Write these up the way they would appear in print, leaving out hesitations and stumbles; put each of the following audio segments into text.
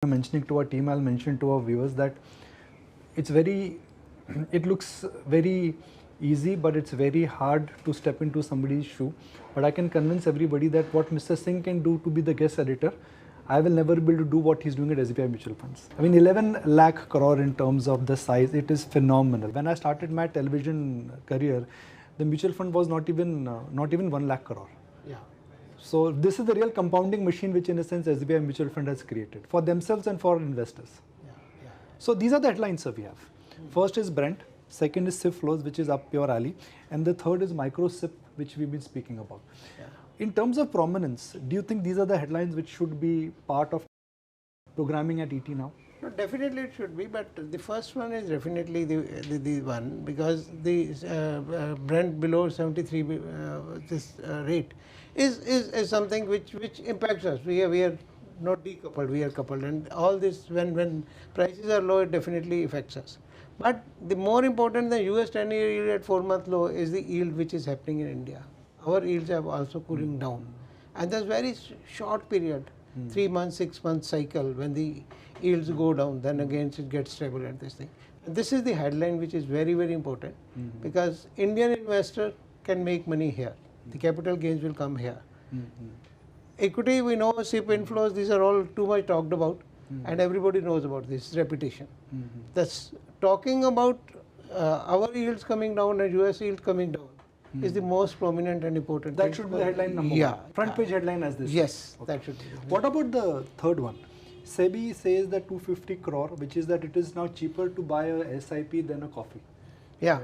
mentioning to our team, I'll mention to our viewers that it looks very easy, but it's very hard to step into somebody's shoe. But I can convince everybody that what Mr. Singh can do to be the guest editor, I will never be able to do what he's doing at SBI Mutual Funds. I mean, 11 lakh crore in terms of the size, it is phenomenal. When I started my television career, the mutual fund was not even 1 lakh crore. Yeah. So this is the real compounding machine which in a sense SBI Mutual Fund has created for themselves and for investors. Yeah. So these are the headlines that we have. First is Brent, second is SIP flows, which is up your alley, and the third is micro SIP, which we've been speaking about. Yeah. In terms of prominence, do you think these are the headlines which should be part of programming at ET now? No, definitely it should be, but the first one is definitely the one, because the Brent below 73 this rate is something which impacts us. We are not decoupled, we are coupled, and all this when prices are low, it definitely affects us. But the more important than US 10-year yield at 4-month low is the yield which is happening in India. Our yields are also cooling down, and there's very short period, 3 months, 6 month cycle when the yields go down, then again it gets stable at this thing. And this is the headline which is very, very important, because Indian investor can make money here. The capital gains will come here. Equity, we know, SIP inflows, these are all too much talked about, and everybody knows about this, repetition. That's talking about our yields coming down and US yields coming down is the most prominent and important That thing. should be the headline number one. Front page headline as this. Yes, Okay. that should be. What about the third one? SEBI says that 250 crore, which is that it is now cheaper to buy a SIP than a coffee. Yeah.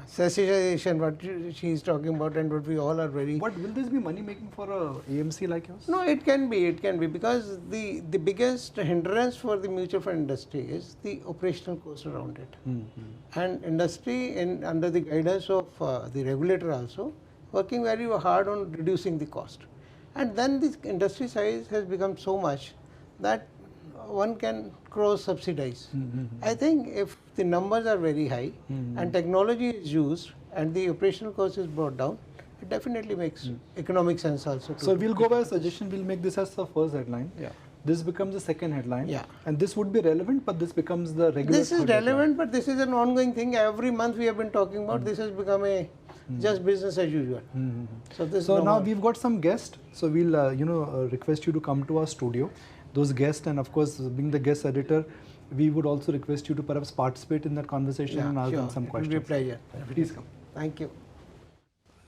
Sensitization, what she is talking about, and what we all are very. But will this be money making for a AMC like yours? No, it can be, because the biggest hindrance for the mutual fund industry is the operational cost around it. And industry, under the guidance of the regulator also, working very hard on reducing the cost. And then this industry size has become so much that one can cross-subsidize. I think if the numbers are very high and technology is used and the operational cost is brought down, it definitely makes economic sense also. So we'll go by a suggestion, we'll make this as the first headline. Yeah. This becomes the second headline. Yeah. And this would be relevant, but this becomes the regular. This is relevant, but this is an ongoing thing. Every month we have been talking about, this has become a just business as usual. So now we've got some guests, so we'll request you to come to our studio. Those guests, and of course being the guest editor, we would also request you to perhaps participate in that conversation and ask them some questions. It will be a pleasure. Please come. Thank you.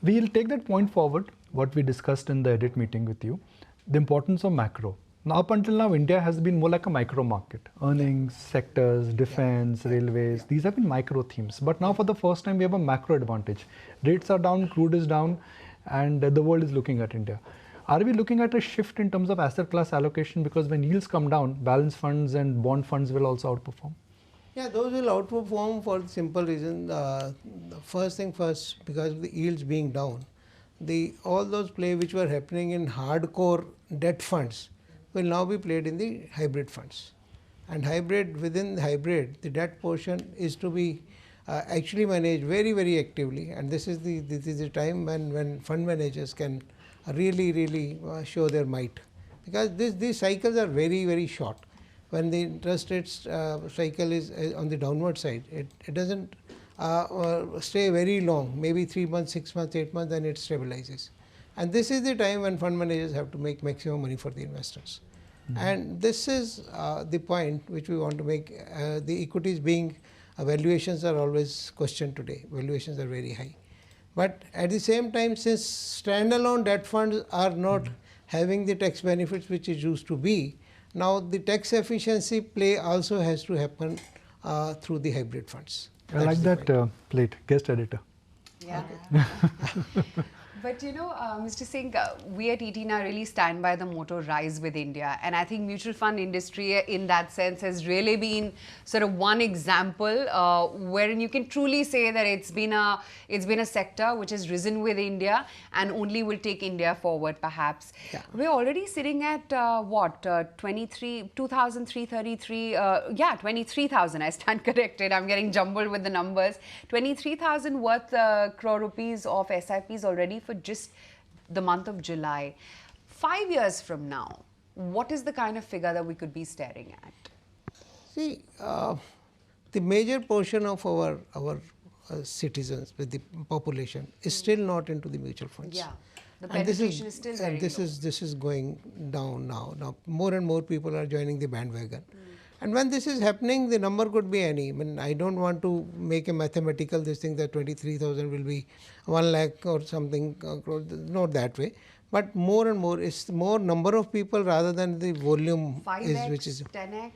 We'll take that point forward, what we discussed in the edit meeting with you, the importance of macro. Now, up until now, India has been more like a micro market. Earnings, sectors, defense, railways, these have been micro themes. But now for the first time, we have a macro advantage. Rates are down, crude is down, and the world is looking at India. Are we looking at a shift in terms of asset class allocation? Because when yields come down, balance funds and bond funds will also outperform. Yeah, those will outperform for the simple reason. The first thing first, because of the yields being down, all those play which were happening in hardcore debt funds will now be played in the hybrid funds. And within the hybrid, the debt portion is to be actually managed very, very actively. And this is the time when fund managers can really show their might, because these cycles are very, very short. When the interest rates cycle is on the downward side, it doesn't stay very long, maybe 3 months, 6 months, 8 months, then it stabilizes. And this is the time when fund managers have to make maximum money for the investors. And this is the point which we want to make. The equities being valuations are always questioned today. Valuations are very high. But at the same time, since standalone debt funds are not having the tax benefits which it used to be, now the tax efficiency play also has to happen through the hybrid funds. I like that plate, guest editor. Yeah. But Mr. Singh, we at ET now really stand by the motto "Rise with India," and I think mutual fund industry, in that sense, has really been sort of one example wherein you can truly say that it's been a sector which has risen with India and only will take India forward. Perhaps we're already sitting at 2,333. 23,000. I stand corrected. I'm getting jumbled with the numbers. 23,000 worth crore rupees of SIPs already for just the month of July. 5 years from now, what is the kind of figure that we could be staring at? See, the major portion of our citizens with the population is still not into the mutual funds. Yeah, the And this penetration is still very and this low. is going down now. Now more and more people are joining the bandwagon. And when this is happening, the number could be any. I mean, I don't want to make a mathematical this thing that 23,000 will be 1 lakh or something, not that way. But more and more, it's more number of people rather than the volume 5x, which is. 10x?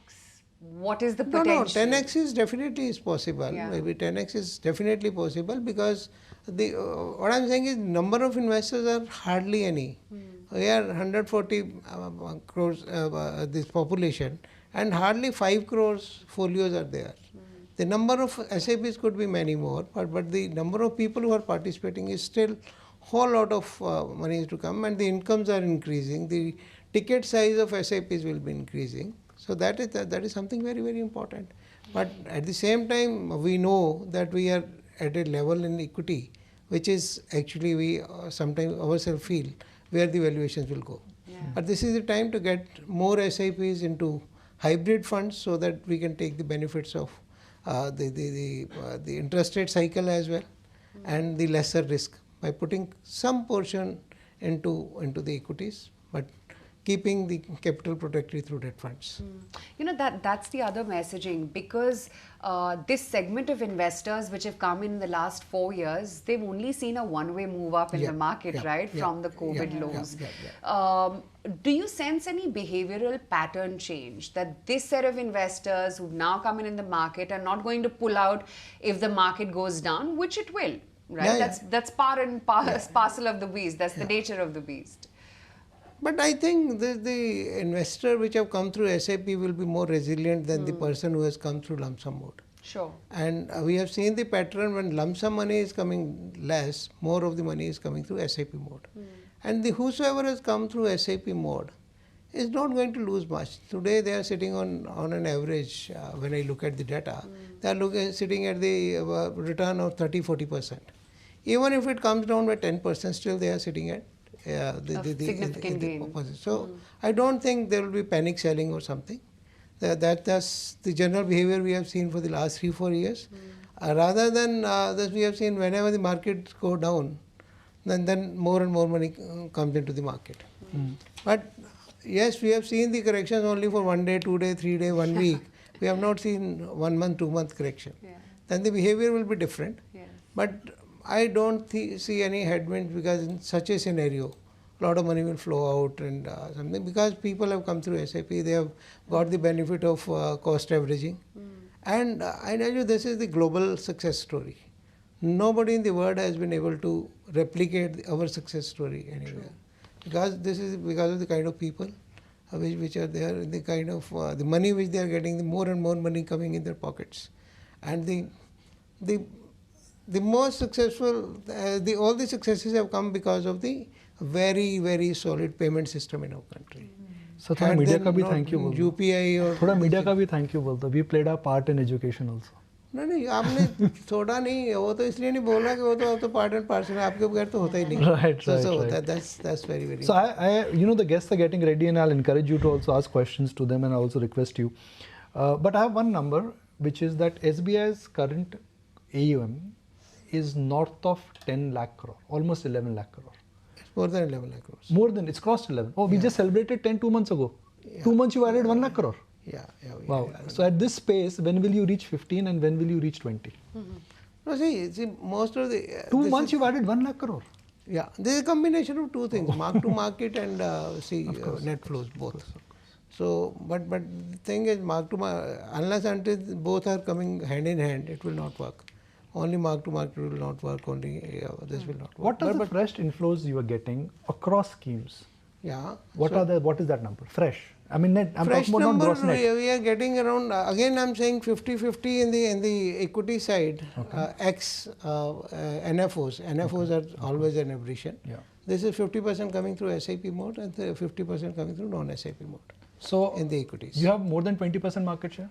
What is the No, potential? 10x is definitely is possible. Yeah. Maybe 10x is definitely possible because the what I'm saying is number of investors are hardly any. We are 140 crores this population, and hardly 5 crores folios are there. The number of SIPs could be many more, but the number of people who are participating is still whole lot of money is to come, and the incomes are increasing. The ticket size of SIPs will be increasing. So that is something very, very important. But at the same time, we know that we are at a level in equity, which is actually we sometimes ourselves feel where the valuations will go. Yeah. But this is the time to get more SIPs into hybrid funds so that we can take the benefits of the interest rate cycle as well, and the lesser risk by putting some portion into the equities, but keeping the capital protected through debt funds. You know, that's the other messaging, because this segment of investors which have come in the last 4 years, they've only seen a one-way move up in the market, right, from the COVID lows. Do you sense any behavioral pattern change, that this set of investors who've now come in the market are not going to pull out if the market goes down, which it will, right? That's part and parcel of the beast. That's the nature of the beast. But I think the investor which have come through SIP will be more resilient than the person who has come through lump sum mode. Sure. And we have seen the pattern when lump sum money is coming less, more of the money is coming through SIP mode. And the whosoever has come through SIP mode is not going to lose much. Today they are sitting on an average, when I look at the data, they are sitting at the return of 30-40%. Even if it comes down by 10%, still they are sitting at significant gain. So I don't think there will be panic selling or something. That's the general behavior we have seen for the last 3-4 years. Rather than this, we have seen whenever the markets go down, then more and more money comes into the market. But yes, we have seen the corrections only for 1 day, 2 day, 3 day, 1 week. We have not seen 1 month, 2 month correction. Then the behavior will be different. But I don't see any headwinds, because in such a scenario, a lot of money will flow out and something, because people have come through SIP, they have got the benefit of cost averaging. And I tell you, this is the global success story. Nobody in the world has been able to replicate our success story anywhere. Because this is because of the kind of people which are there, the kind of the money which they are getting, the more and more money coming in their pockets. And the most successful, all the successes have come because of the very, very solid payment system in our country. So थोड़ा media का भी thank you बोल दो. UPI और थोड़ा media का भी thank you बोल दो. We played our part in education also. नहीं आपने थोड़ा नहीं, वो तो इसलिए नहीं बोल रहा कि वो तो आप तो पार्ट एंड पार्सल है, आपके बगैर तो होता ही नहीं. Right. That's very, very. So the guests are getting ready, and I'll encourage you to also ask questions to them, and I also request you. But I have one number, which is that SBI's current AUM is north of 10 lakh crore, almost 11 lakh crore. It's more than 11 lakh crores. More than, it's crossed 11. Oh, we just celebrated 10 2 months ago. 2 months you added 1 lakh crore. Wow. So at this pace, when will you reach 15 and when will you reach 20? No, see, most of the 2 months you've added 1 lakh crore. Yeah, there is a combination of two things: mark to market and net flows, both. So, but the thing is, mark to market, unless until both are coming hand in hand, it will not work. Only mark to market will not work. Only this will not work. What are the fresh inflows you are getting across schemes? Yeah. What is that number? Fresh. I mean, net. I'm Fresh talking about number, non-gross net. we are getting around, again I'm saying 50-50 in the equity side, X NFOs. NFOs are always an aberration. This is 50% coming through SIP mode and 50% coming through non-SIP mode. So in the equities. You have more than 20% market share?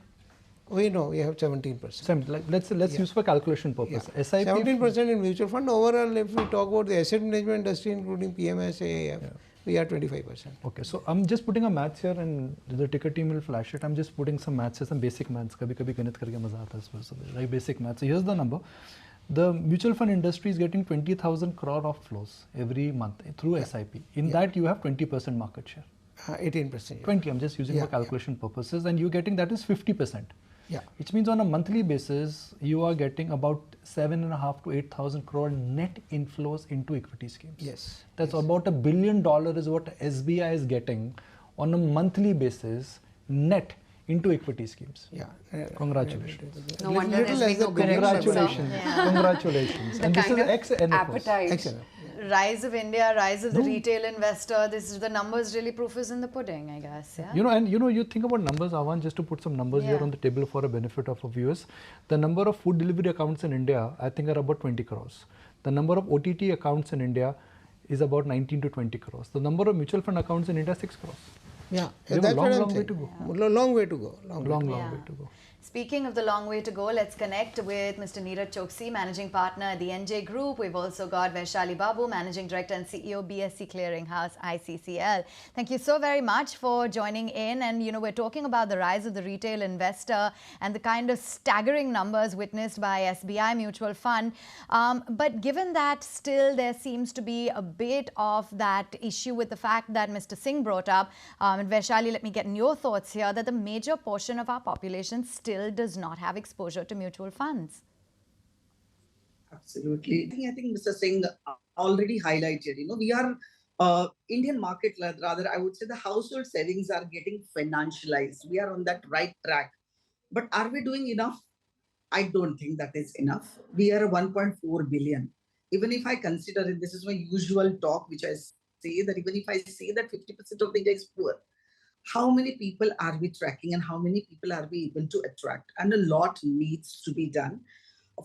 We know we have 17%. Let's use for calculation purpose. SIP 17% in mutual fund. Overall, if we talk about the asset management industry, including PMS, AIF, we are 25%. Okay, so I'm just putting a maths here and the ticker team will flash it. I'm just putting some maths, some basic maths. कभी-कभी गणित करके मजा आता है इसमें, right? Basic maths. So here's the number. The mutual fund industry is getting 20,000 crore of flows every month through SIP. In that you have 20% market share. 18%. 20, I'm just using for calculation purposes, and you're getting that is 50%. Yeah. Which means on a monthly basis, you are getting about 7.5 to 8,000 crore net inflows into equity schemes. Yes. That's about $1 billion is what SBI is getting on a monthly basis net into equity schemes. Yeah. Congratulations. No wonder there's been no correction, sir. Congratulations. Congratulations. The And this is kind of ex-NFOs. appetite. Excellent. Rise of India, rise of the retail investor. This is the numbers really proof is in the pudding, I guess. Yeah. You think about numbers, Avan, just to put some numbers here on the table for a benefit of our viewers. The number of food delivery accounts in India, I think, are about 20 crores. The number of OTT accounts in India is about 19 to 20 crores. The number of mutual fund accounts in India, 6 crores. Yeah, We have that's a what I'm long way saying. to go. Long way to go. Long way to go. Speaking of the long way to go, let's connect with Mr. Neeraj Choksi, Managing Partner at the NJ Group. We've also got Vaishali Babu, Managing Director and CEO, BSC Clearinghouse, ICCL. Thank you so very much for joining in. And, we're talking about the rise of the retail investor and the kind of staggering numbers witnessed by SBI Mutual Fund. But given that still there seems to be a bit of that issue with the fact that Mr. Singh brought up, and Vaishali, let me get in your thoughts here, that the major portion of our population still does not have exposure to mutual funds. Absolutely. I think Mr. Singh already highlighted, we are Indian market, rather, I would say the household savings are getting financialized. We are on that right track. But are we doing enough? I don't think that is enough. We are 1.4 billion. Even if I consider it, this is my usual talk, which I say that even if I say that 50% of India is poor, how many people are we tracking and how many people are we able to attract? And a lot needs to be done.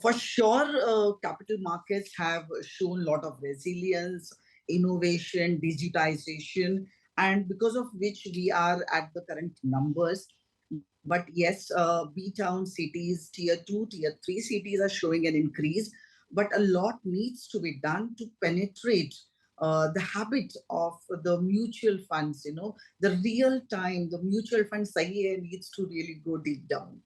For sure, capital markets have shown a lot of resilience, innovation, digitization, and because of which we are at the current numbers. But yes, B-town cities, tier 2, tier 3 cities are showing an increase, but a lot needs to be done to penetrate the habit of the mutual funds, the real time, the mutual fund needs to really go deep down.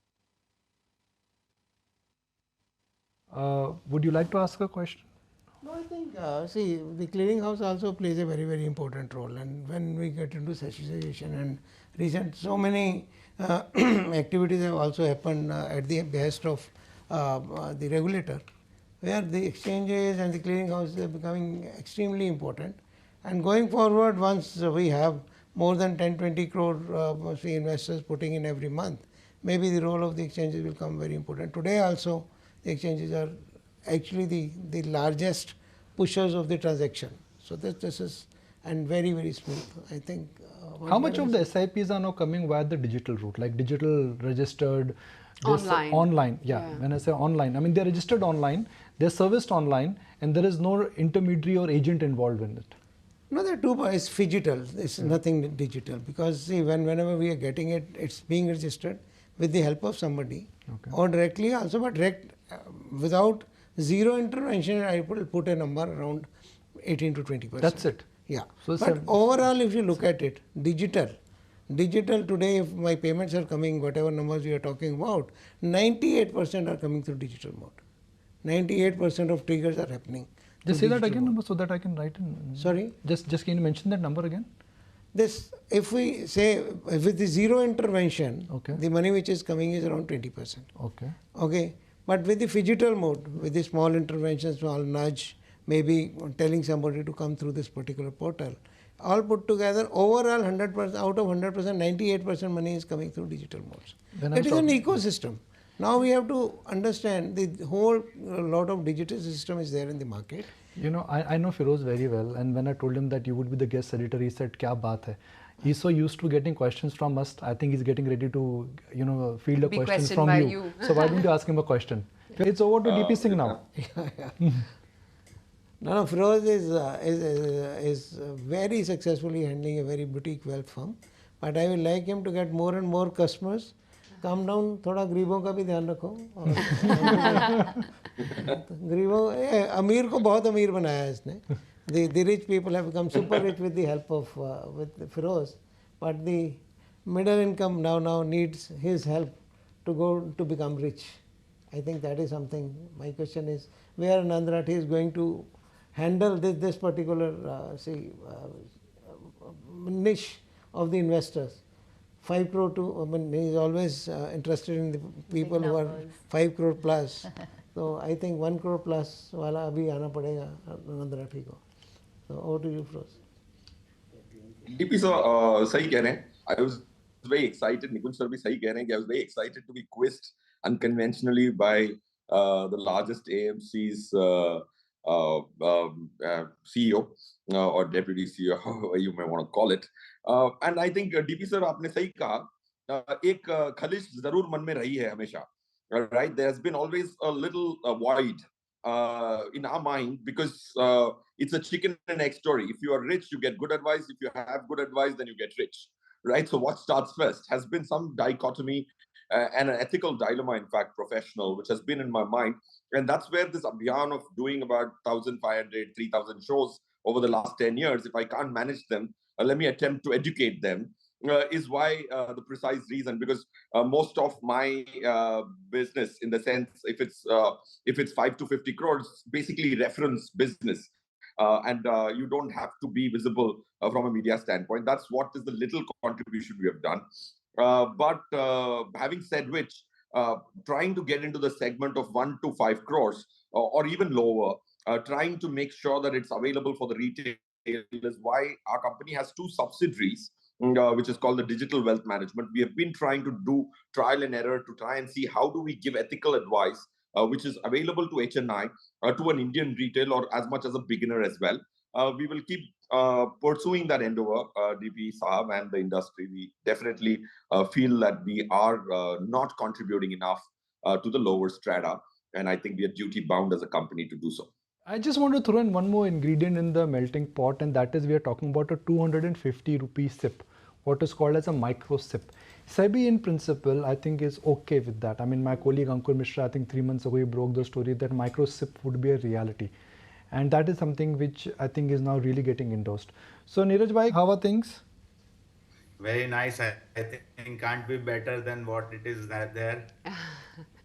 Would you like to ask a question? No, I think, see, the clearinghouse also plays a very, very important role. And when we get into sessionization and so many activities have also happened at the behest of the regulator, where the exchanges and the clearinghouse are becoming extremely important. And going forward, once we have more than 10-20 crore investors putting in every month, maybe the role of the exchanges will come very important. Today also, the exchanges are actually the largest pushers of the transaction. So this is, and very, very smooth. I think. How much of the SIPs are now coming via the digital route, like digital registered? Online. Online, yeah. When I say online, I mean they're registered online, they're serviced online, and there is no intermediary or agent involved in it. No, there are two. It's phygital. It's nothing digital, because see, whenever we are getting it, it's being registered with the help of somebody, or directly also, but direct without zero intervention. I will put a number around 18 to 20%. That's it. Yeah. So but overall, if you look at it, digital today, if my payments are coming, whatever numbers we are talking about, 98% are coming through digital mode. 98% of triggers are happening. Just say that again, so that I can write in. Sorry? Just can you mention that number again? This, if we say with the zero intervention, the money which is coming is around 20%. Okay. But with the phygital mode, with the small interventions, small nudge, maybe telling somebody to come through this particular portal, all put together, overall 100%, out of 100%, 98% money is coming through digital modes. It is an ecosystem. Now we have to understand the whole lot of digital system is there in the market. I know Firoz very well, and when I told him that you would be the guest editor, he said, "Kya baat hai?" He's so used to getting questions from us. I think he's getting ready to, field a question from you. So why don't you ask him a question? It's over to DP Singh now. No, Firoz is very successfully handling a very boutique wealth firm, but I will like him to get more and more customers. Calm down, थोड़ा गरीबों का भी ध्यान रखो. गरीबों, अमीर को बहुत अमीर बनाया है इसने. The rich people have become super rich with the help of with Feroz, but the middle income now needs his help to go to become rich. I think that is something. My question is where Nandrathi is going to handle this particular niche of the investors. 5 crore to, I mean, he is always interested in the people who are 5 crore plus. So I think 1 crore plus वाला अभी आना पड़ेगा नंदराठी को. So over to you, Feroz. DP sir, सही कह रहे हैं. I was very excited. Nikunj sir भी सही कह रहे हैं कि I was very excited to be quizzed unconventionally by the largest AMC's CEO or deputy CEO, however you may want to call it. And I think DP sir आपने सही कहा. एक खलिश जरूर मन में रही है हमेशा. Right? There's been always a little void in our mind because it's a chicken and egg story. If you are rich, you get good advice. If you have good advice, then you get rich, right? So what starts first has been some dichotomy and an ethical dilemma, in fact, professional, which has been in my mind. And that's where this abhiyan of doing about 1,500, 3,000 shows over the last 10 years, if I can't manage them, let me attempt to educate them. Is why the precise reason, because most of my business, in the sense, if it's 5 to 50 crores, basically reference business, and you don't have to be visible from a media standpoint. That's what is the little contribution we have done. But having said which, trying to get into the segment of 1 to 5 crores or even lower, trying to make sure that it's available for the retail is why our company has two subsidiaries, which is called the Digital Wealth Management. We have been trying to do trial and error to try and see how do we give ethical advice, which is available to HNI, to an Indian retail or as much as a beginner as well. We will keep pursuing that endeavor, DP Sahab and the industry. We definitely feel that we are not contributing enough to the lower strata. And I think we are duty bound as a company to do so. I just want to throw in one more ingredient in the melting pot, and that is we are talking about a 250 rupee sip, what is called as a micro sip. SEBI in principle, I think, is okay with that. I mean, my colleague Ankur Mishra, I think 3 months ago, he broke the story that micro sip would be a reality. And that is something which I think is now really getting endorsed. So Neeraj bhai, how are things? Very nice. I think can't be better than what it is there.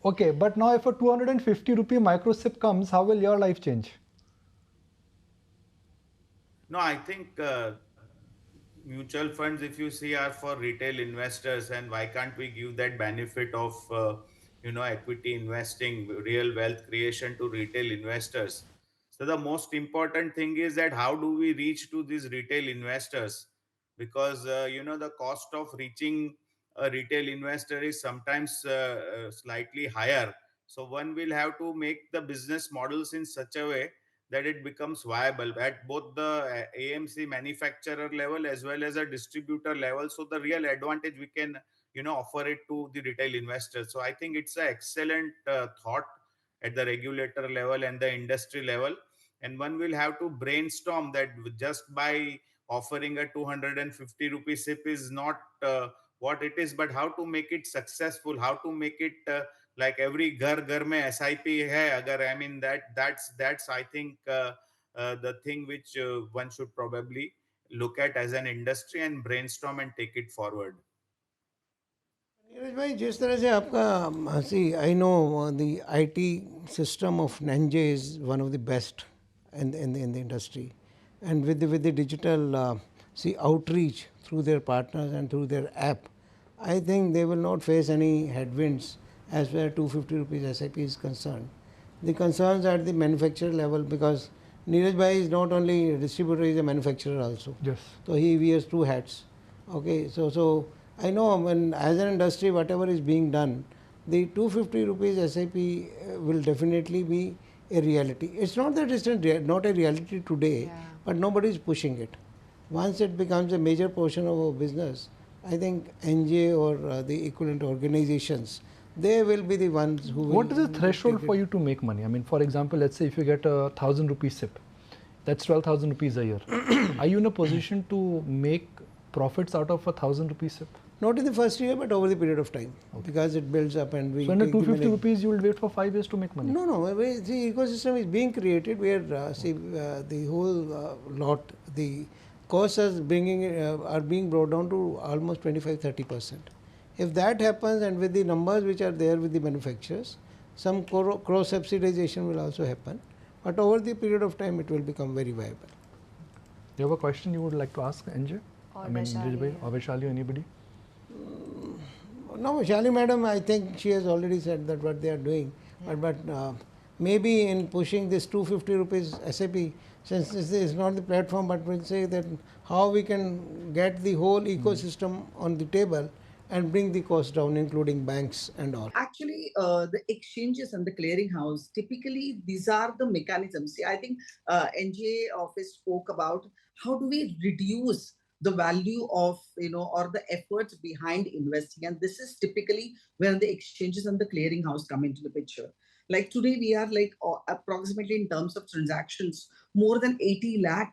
Okay, but now if a 250 rupee micro sip comes, how will your life change? No, I think mutual funds, if you see, are for retail investors, and why can't we give that benefit of equity investing, real wealth creation to retail investors? So the most important thing is that how do we reach to these retail investors? Because the cost of reaching a retail investor is sometimes slightly higher. So one will have to make the business models in such a way that it becomes viable at both the AMC manufacturer level as well as a distributor level. So the real advantage we can offer it to the retail investors. So I think it's an excellent thought at the regulator level and the industry level, and one will have to brainstorm that just by offering a 250 rupee sip is not what it is, but how to make it successful, how to make it like every घर में SIP है अगर, I mean that's I think the thing which one should probably look at as an industry and brainstorm and take it forward. Neeraj भाई, जिस तरह से आपका I know the IT system of Nanjay is one of the best in the industry, and with the digital outreach through their partners and through their app, I think they will not face any headwinds as far as 250 rupees SIP is concerned. The concerns are at the manufacturer level, because Neeraj bhai is not only a distributor, he is a manufacturer also. Yes. So he wears two hats. Okay, so I know when as an industry, whatever is being done, the 250 rupees SIP will definitely be a reality. It's not that it's not a reality today, but nobody is pushing it. Once it becomes a major portion of our business, I think NJ or the equivalent organizations, they will be the ones who will. What is the threshold for you to make money? I mean, for example, let's say if you get a 1,000 rupee SIP, that's 12,000 rupees a year. Are you in a position to make profits out of a 1,000 rupee SIP? Not in the first year, but over the period of time, because it builds up and we. So under 250 rupees, you will wait for 5 years to make money. No. The ecosystem is being created where the whole lot, the costs are being brought down to almost 25-30%. If that happens, and with the numbers which are there with the manufacturers, some cross subsidization will also happen. But over the period of time, it will become very viable. You have a question you would like to ask, NJ? Or I mean, Vaishali, or Vaishali, anybody? No, Vaishali madam, I think she has already said that what they are doing. Yeah. But maybe in pushing this 250 rupees SAP, since this is not the platform, but we'll say that how we can get the whole ecosystem on the table and bring the cost down, including banks and all. Actually, the exchanges and the clearinghouse, typically these are the mechanisms. See, I think NGA office spoke about how do we reduce the value of, or the efforts behind investing. And this is typically where the exchanges and the clearinghouse come into the picture. Like today, we are like approximately in terms of transactions, more than 80 lakh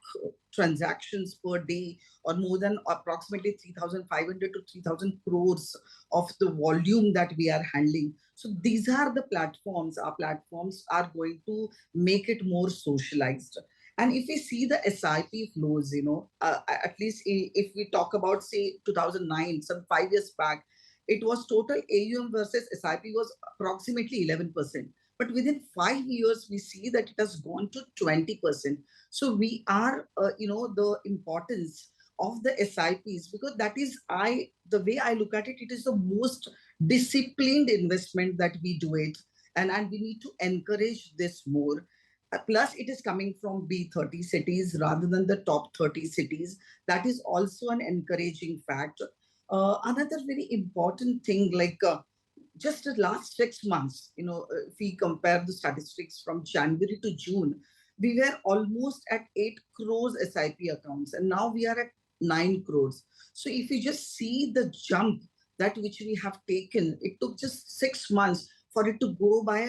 transactions per day, or more than approximately 3,500 to 3,000 crores of the volume that we are handling. So these are the platforms. Our platforms are going to make it more socialized. And if we see the SIP flows, at least if we talk about, say, 2009, some 5 years back, it was total AUM versus SIP was approximately 11%. But within 5 years, we see that it has gone to 20%. So we are, the importance of the SIPs, because that is, the way I look at it, it is the most disciplined investment that we do it. And we need to encourage this more. Plus, it is coming from B30 cities rather than the top 30 cities. That is also an encouraging fact. Another very important thing, like just the last 6 months, if we compare the statistics from January to June, we were almost at 8 crores SIP accounts, and now we are at 9 crores. So if you just see the jump that which we have taken, it took just 6 months for it to go by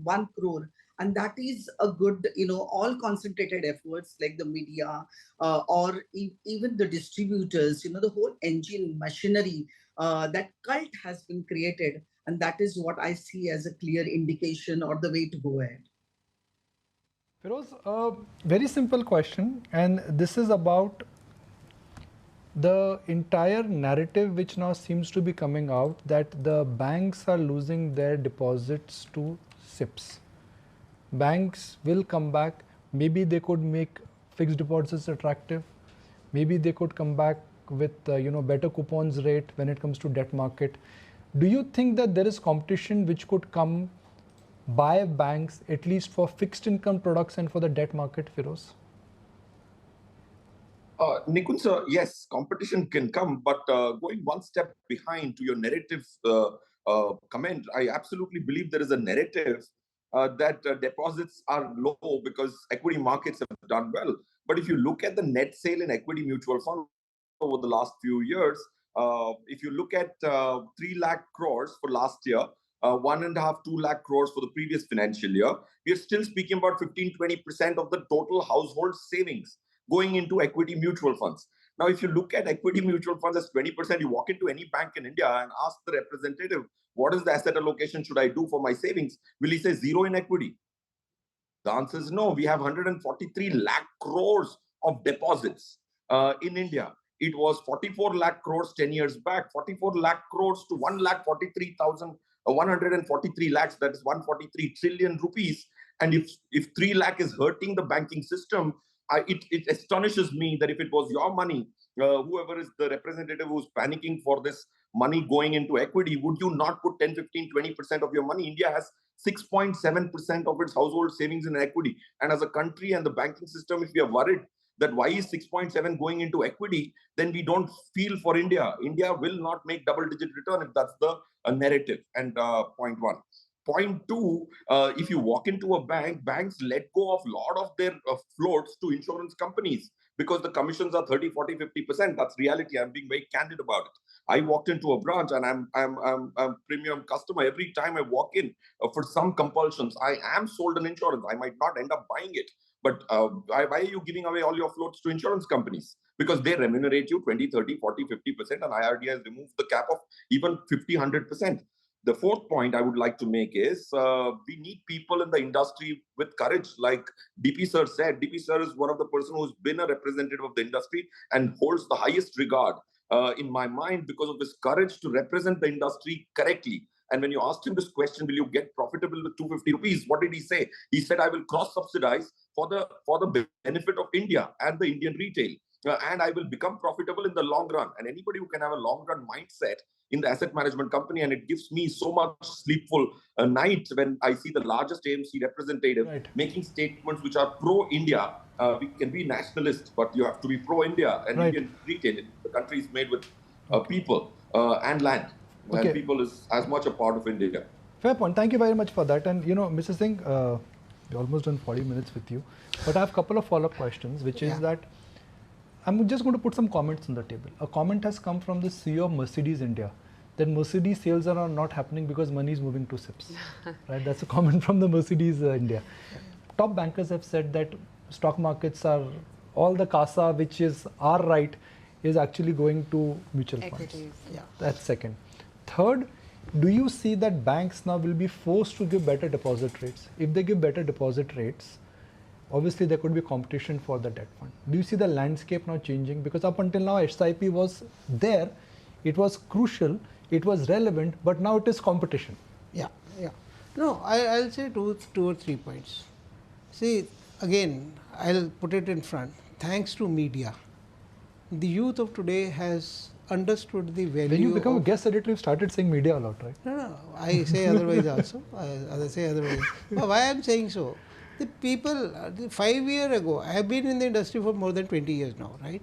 1 crore. And that is a good, all concentrated efforts like the media or even the distributors, the whole engine machinery, that cult has been created. And that is what I see as a clear indication or the way to go ahead. Feroz, a very simple question, and this is about the entire narrative which now seems to be coming out that the banks are losing their deposits to SIPs. Banks will come back, maybe they could make fixed deposits attractive, maybe they could come back with better coupons rate when it comes to debt market. Do you think that there is competition which could come by banks, at least for fixed income products and for the debt market, Feroz? Nikun sir, yes, competition can come, but going one step behind to your narrative comment, I absolutely believe there is a narrative that deposits are low because equity markets have done well. But if you look at the net sale in equity mutual fund over the last few years, if you look at 3 lakh crores for last year, 1.5, 2 lakh crores for the previous financial year, we are still speaking about 15-20% of the total household savings going into equity mutual funds. Now, if you look at equity mutual funds as 20%, you walk into any bank in India and ask the representative, what is the asset allocation should I do for my savings? Will he say zero in equity? The answer is no. We have 143 lakh crores of deposits in India. It was 44 lakh crores 10 years back, 44 lakh crores to 1,43,143 lakhs, that is 143 trillion rupees. And if 3 lakh is hurting the banking system, it astonishes me that if it was your money, whoever is the representative who's panicking for this money going into equity, would you not put 10, 15, 20% of your money? India has 6.7% of its household savings in equity. And as a country and the banking system, if we are worried that why is 6.7 going into equity, then we don't feel for India. India will not make double-digit return if that's the narrative. And point one. Point two, if you walk into a bank, banks let go of a lot of their floats to insurance companies because the commissions are 30, 40, 50%. That's reality. I'm being very candid about it. I walked into a branch and I'm a premium customer. Every time I walk in for some compulsions, I am sold an insurance. I might not end up buying it, But why are you giving away all your floats to insurance companies? Because they remunerate you 20, 30, 40, 50%, and IRD has removed the cap of even 50, 100%. The fourth point I would like to make is we need people in the industry with courage. Like DP Sir said, DP Sir is one of the person who's been a representative of the industry and holds the highest regard in my mind because of his courage to represent the industry correctly. And when you asked him this question, will you get profitable with 250 rupees? What did he say? He said, I will cross-subsidize for the benefit of India and the Indian retail. And I will become profitable in the long run. And anybody who can have a long run mindset in the asset management company, and it gives me so much sleepful nights when I see the largest AMC representative making statements which are pro-India. We can be nationalists, but you have to be pro-India and Indian retail. The country is made with people and land. And people is as much a part of India. Fair point. Thank you very much for that. And Mr. Singh, we're almost done 40 minutes with you, but I have a couple of follow-up questions, which is that I'm just going to put some comments on the table. A comment has come from the CEO of Mercedes India that Mercedes sales are not happening because money is moving to SIPs. Right? That's a comment from the Mercedes India. Top bankers have said that stock markets are all the CASA, which is our right, is actually going to mutual funds. That's second. Third, do you see that banks now will be forced to give better deposit rates? If they give better deposit rates, obviously there could be competition for the debt fund. Do you see the landscape now changing? Because up until now, SIP was there, it was crucial, it was relevant, but now it is competition. No, I'll say two or 3 points. See, again, I'll put it in front. Thanks to media, the youth of today has understood the value. When you become a guest editor, you started saying media a lot, right? No, I say otherwise also. I say otherwise. But why I'm saying so? The people, 5 years ago, I have been in the industry for more than 20 years now, right?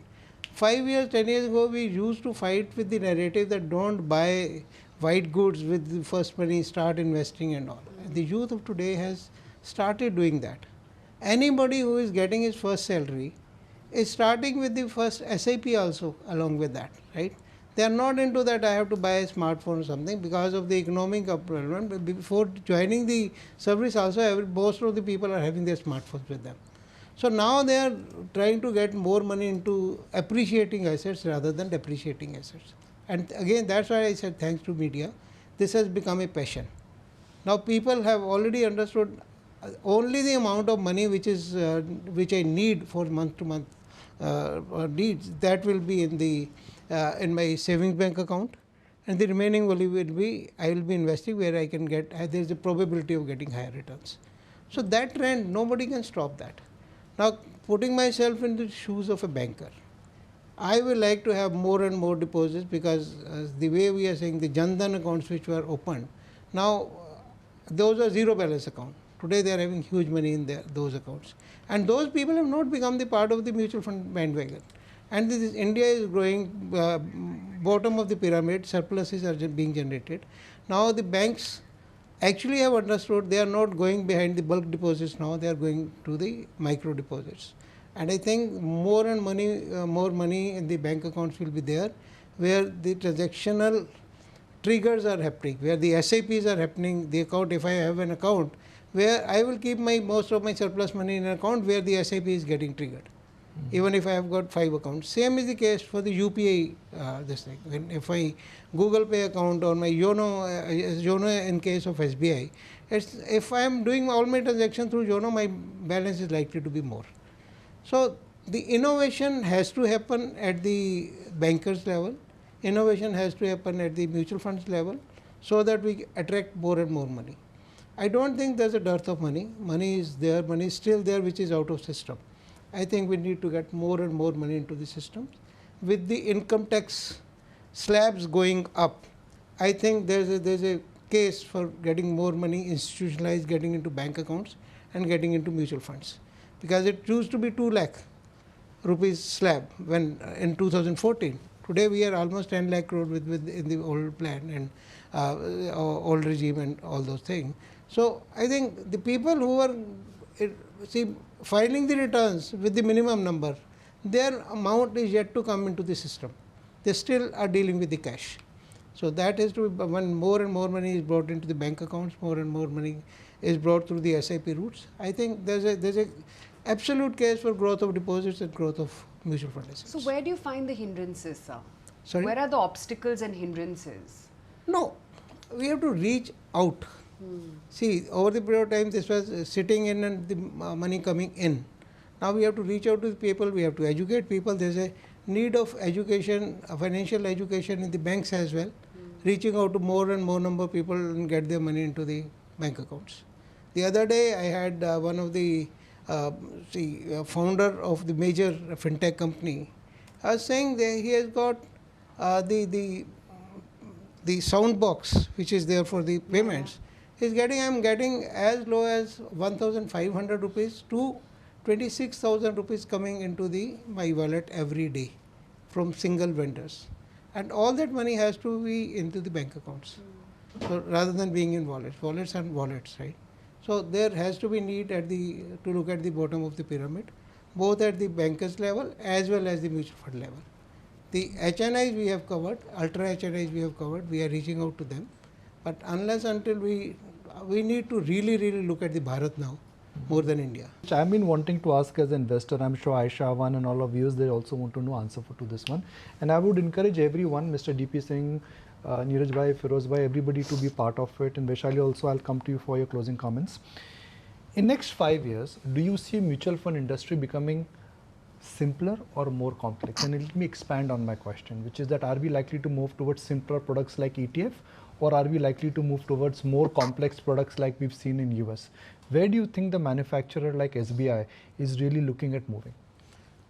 5 years, 10 years ago, we used to fight with the narrative that don't buy white goods with the first money, start investing and all. The youth of today has started doing that. Anybody who is getting his first salary is starting with the first SIP also along with that, right? They are not into that I have to buy a smartphone or something because of the economic problem. Before joining the service also, most of the people are having their smartphones with them. So now they are trying to get more money into appreciating assets rather than depreciating assets. And again, that's why I said thanks to media, this has become a passion. Now people have already understood only the amount of money which I need for month to month needs, that will be in my savings bank account, and the remaining will be I will be investing where I can get there is a probability of getting higher returns. So that trend, nobody can stop that. Now putting myself in the shoes of a banker, I will like to have more and more deposits because the way we are saying the Jan Dhan accounts which were opened, now those are zero balance account. Today they are having huge money in those accounts, and those people have not become the part of the mutual fund bandwagon. And India is growing, bottom of the pyramid, surpluses are being generated. Now the banks actually have understood they are not going behind the bulk deposits now, they are going to the micro deposits. And I think more money in the bank accounts will be there, where the transactional triggers are happening, where the SIPs are happening, the account, if I have an account, where I will keep most of my surplus money in an account where the SIP is getting triggered, even if I have got 5 accounts. Same is the case for the UPI, this thing. If I Google Pay account or my Yono in case of SBI, if I am doing all my transactions through Yono, my balance is likely to be more. So the innovation has to happen at the bankers level, innovation has to happen at the mutual funds level, so that we attract more and more money. I don't think there's a dearth of money. Money is there, money is still there which is out of system. I think we need to get more and more money into the system. With the income tax slabs going up, I think there's a case for getting more money institutionalized, getting into bank accounts and getting into mutual funds. Because it used to be 2 lakh rupees slab when in 2014. Today we are almost 10 lakh crore in the old plan and old regime and all those things. So I think the people who are filing the returns with the minimum number, their amount is yet to come into the system. They still are dealing with the cash. So that is to be, when more and more money is brought into the bank accounts, more and more money is brought through the SIP routes. I think there's a absolute case for growth of deposits and growth of mutual fund assets. So where do you find the hindrances, sir? Sorry? Where are the obstacles and hindrances? No, we have to reach out. See, over the period of time, this was sitting in and the money coming in. Now we have to reach out to the people, we have to educate people. There is a need of education, financial education in the banks as well, reaching out to more and more number of people and get their money into the bank accounts. The other day, I had one of the founder of the major fintech company saying that he has got the sound box which is there for the payments. I'm getting as low as 1,500 rupees to 26,000 rupees coming into my wallet every day from single vendors, and all that money has to be into the bank accounts. So rather than being in wallets and wallets, right? So there has to be need to look at the bottom of the pyramid, both at the bankers level as well as the mutual fund level. The HNIs we have covered, ultra HNIs we have covered, we are reaching out to them. But unless until we need to really look at the Bharat now more than India. I've been wanting to ask as an investor, I'm sure Aisha, Avan and all of you, they also want to know answer to this one. And I would encourage everyone, Mr. DP Singh, Neeraj Bhai, Feroz Bhai, everybody to be part of it. And Vaishali also, I'll come to you for your closing comments. In next 5 years, do you see mutual fund industry becoming simpler or more complex? And let me expand on my question, which is that are we likely to move towards simpler products like ETF, or are we likely to move towards more complex products like we've seen in US? Where do you think the manufacturer like SBI is really looking at moving?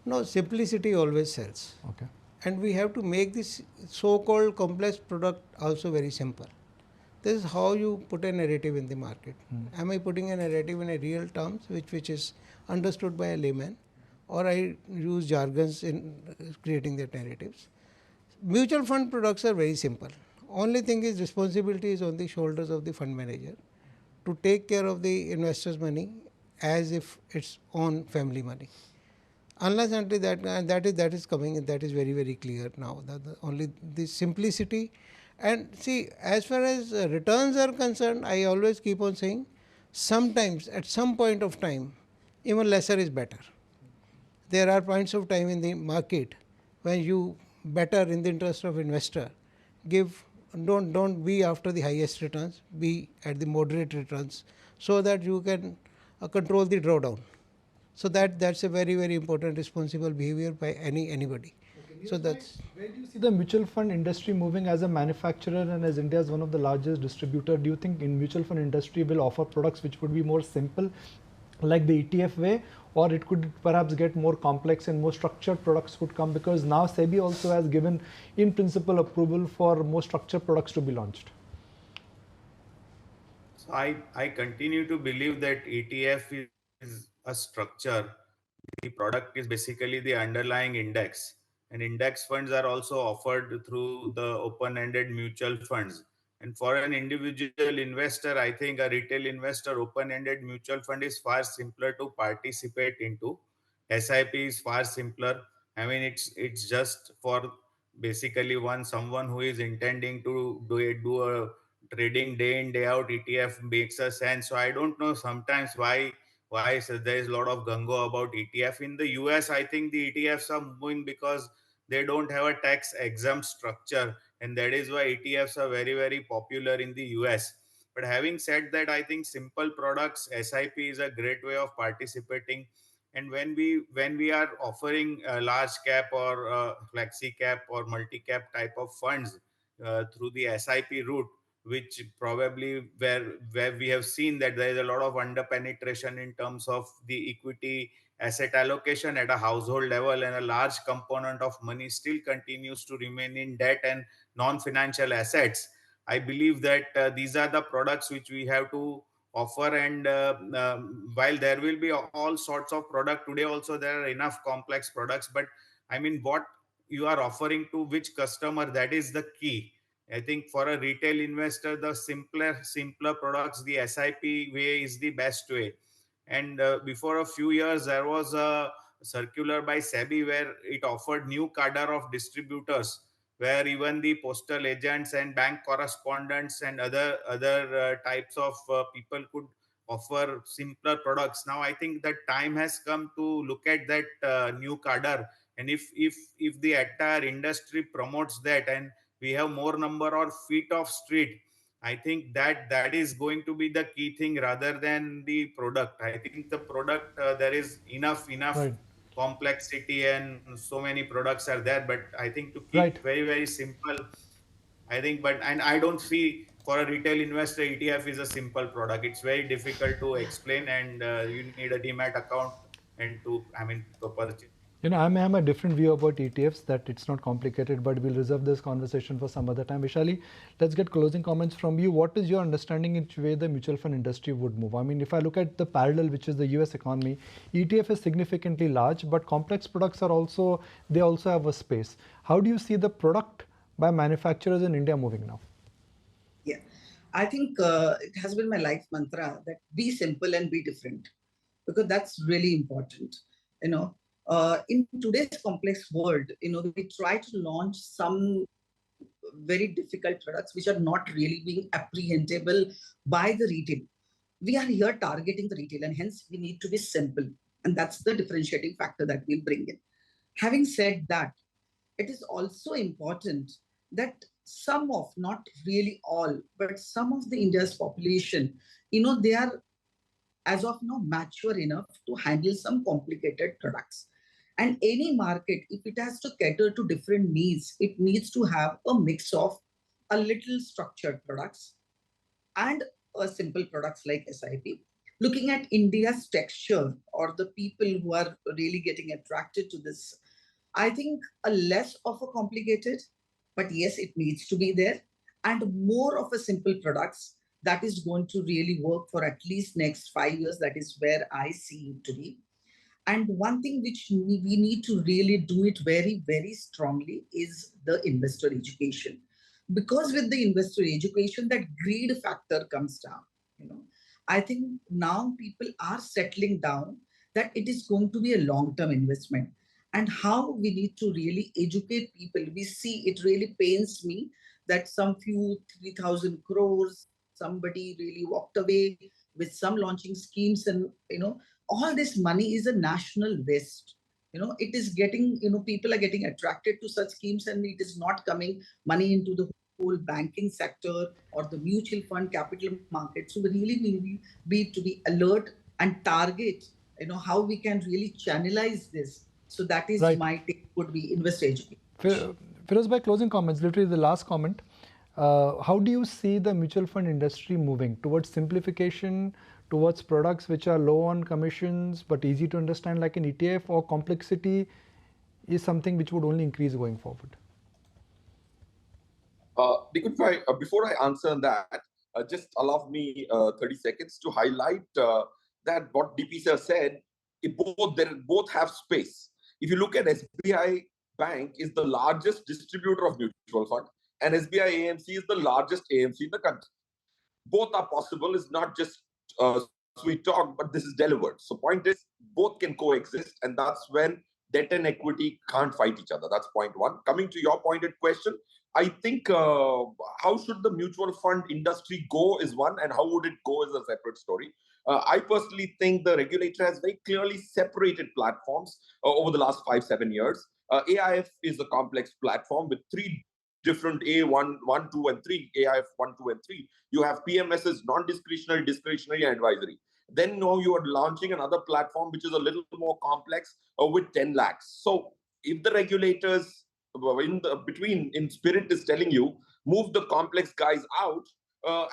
No, simplicity always sells. Okay. And we have to make this so-called complex product also very simple. This is how you put a narrative in the market. Am I putting a narrative in a real terms which is understood by a layman, or I use jargons in creating the narratives? Mutual fund products are very simple. Only thing is responsibility is on the shoulders of the fund manager to take care of the investors' money as if it's own family money. Unless until that is coming, and that is very clear now. Only the simplicity. And see, as far as returns are concerned, I always keep on saying, sometimes at some point of time, even lesser is better. There are points of time in the market when you better in the interest of investor don't be after the highest returns, be at the moderate returns, so that you can control the drawdown. So that's a very important responsible behavior by anybody. Okay, so that's where do you see the mutual fund industry moving as a manufacturer, and as India is one of the largest distributor? Do you think in mutual fund industry will offer products which would be more simple, like the ETF way, or it could perhaps get more complex and more structured products could come, because now SEBI also has given in principle approval for more structured products to be launched? So I continue to believe that ETF is a structure. The product is basically the underlying index, and index funds are also offered through the open-ended mutual funds. And for an individual investor, I think a retail investor, open-ended mutual fund is far simpler to participate into. SIP is far simpler. I mean, it's just for basically someone who is intending to do a trading day in day out. ETF makes a sense. So I don't know sometimes why so there is a lot of gungo about ETF. In the US, I think the ETFs are moving because they don't have a tax exempt structure, and that is why ETFs are very popular in the US. But having said that, I think simple products, SIP is a great way of participating. And when we are offering a large cap or flexi cap or multi cap type of funds through the SIP route, which probably where we have seen that there is a lot of under penetration in terms of the equity asset allocation at a household level, and a large component of money still continues to remain in debt and non-financial assets. I believe that these are the products which we have to offer. And while there will be all sorts of product today, also there are enough complex products, but I mean, what you are offering to which customer, that is the key. I think for a retail investor, the simpler products, the SIP way is the best way. And before a few years, there was a circular by SEBI where it offered new cadre of distributors, where even the postal agents and bank correspondents and other types of people could offer simpler products. Now I think that time has come to look at that new cadre, and if the entire industry promotes that, and we have more number or feet of street, I think that is going to be the key thing rather than the product. I think the product, there is enough Right. complexity and so many products are there, but I think to keep Right. very simple, I think, but and I don't see for a retail investor ETF is a simple product. It's very difficult to explain, and you need a demat account and to purchase. I may have a different view about ETFs, that it's not complicated, but we'll reserve this conversation for some other time. Vishali, let's get closing comments from you. What is your understanding in which way the mutual fund industry would move? I mean, if I look at the parallel, which is the US economy, ETF is significantly large, but complex products are also, they also have a space. How do you see the product by manufacturers in India moving now? Yeah, I think it has been my life mantra that be simple and be different, because that's really important. You know, in today's complex world, we try to launch some very difficult products which are not really being apprehendable by the retail. We are here targeting the retail, and hence we need to be simple. And that's the differentiating factor that we'll bring in. Having said that, it is also important that some of, not really all, but some of the India's population, they are as of now mature enough to handle some complicated products. And any market, if it has to cater to different needs, it needs to have a mix of a little structured products and simple products like SIP. Looking at India's texture or the people who are really getting attracted to this, I think a less of a complicated, but yes, it needs to be there, and more of a simple products that is going to really work for at least next 5 years. That is where I see it to be. And one thing which we need to really do it very strongly is the investor education. Because with the investor education, that greed factor comes down. I think now people are settling down that it is going to be a long-term investment. And how we need to really educate people. We see, it really pains me that some few 3,000 crores, somebody really walked away with some launching schemes, and all this money is a national waste. It is getting, people are getting attracted to such schemes, and it is not coming money into the whole banking sector or the mutual fund capital market. So we really need to be alert and target, how we can really channelize this. So that is Right. my take, would be investor education. Firoz, by closing comments, literally the last comment, how do you see the mutual fund industry moving towards simplification, towards products which are low on commissions but easy to understand like an ETF, or complexity is something which would only increase going forward? Before I answer that, just allow me 30 seconds to highlight that what DP sir said, they both have space. If you look at SBI Bank is the largest distributor of mutual fund, and SBI AMC is the largest AMC in the country. Both are possible. It's not just sweet talk, but this is delivered. So point is, both can coexist, and that's when debt and equity can't fight each other. That's point one. Coming to your pointed question, I think how should the mutual fund industry go is one, and how would it go is a separate story. I personally think the regulator has very clearly separated platforms over the last 5-7 years. AIF is a complex platform with three different A1, 1, 2, and 3, AIF 1, 2, and 3. You have PMSs, non-discretionary, discretionary, and advisory. Then now you are launching another platform which is a little more complex with 10 lakhs. So if the regulators in spirit is telling you, move the complex guys out,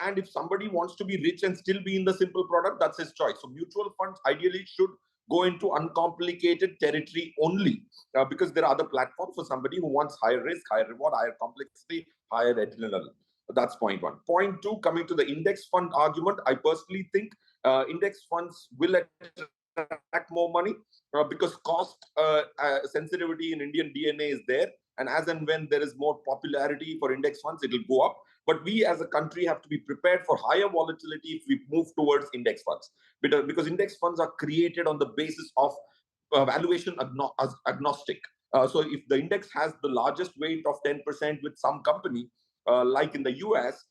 and if somebody wants to be rich and still be in the simple product, that's his choice. So mutual funds ideally should go into uncomplicated territory only, because there are other platforms for somebody who wants higher risk, higher reward, higher complexity, higher adrenaline. That's point one. Point two, coming to the index fund argument, I personally think index funds will attract more money because cost sensitivity in Indian DNA is there. And as and when there is more popularity for index funds, it will go up. But we as a country have to be prepared for higher volatility if we move towards index funds. Because index funds are created on the basis of valuation agnostic. So if the index has the largest weight of 10% with some company, like in the US,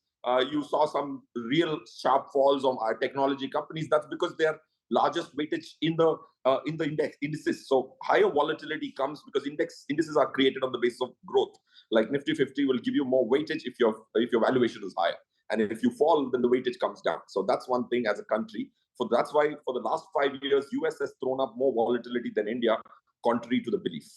you saw some real sharp falls on our technology companies. That's because they are largest weightage in the indices. So higher volatility comes because indices are created on the basis of growth. Like Nifty 50 will give you more weightage if your valuation is higher, and if you fall, then the weightage comes down. So that's one thing as a country. That's why for the last 5 years, US has thrown up more volatility than India, contrary to the belief.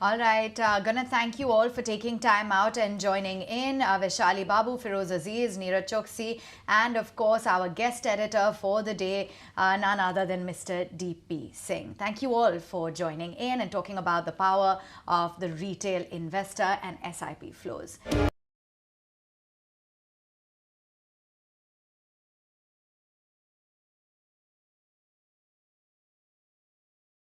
All right, gonna thank you all for taking time out and joining in. Vaishali Babu, Feroz Aziz, Neeraj Choksi, and of course our guest editor for the day, none other than Mr. D.P. Singh. Thank you all for joining in and talking about the power of the retail investor and SIP flows.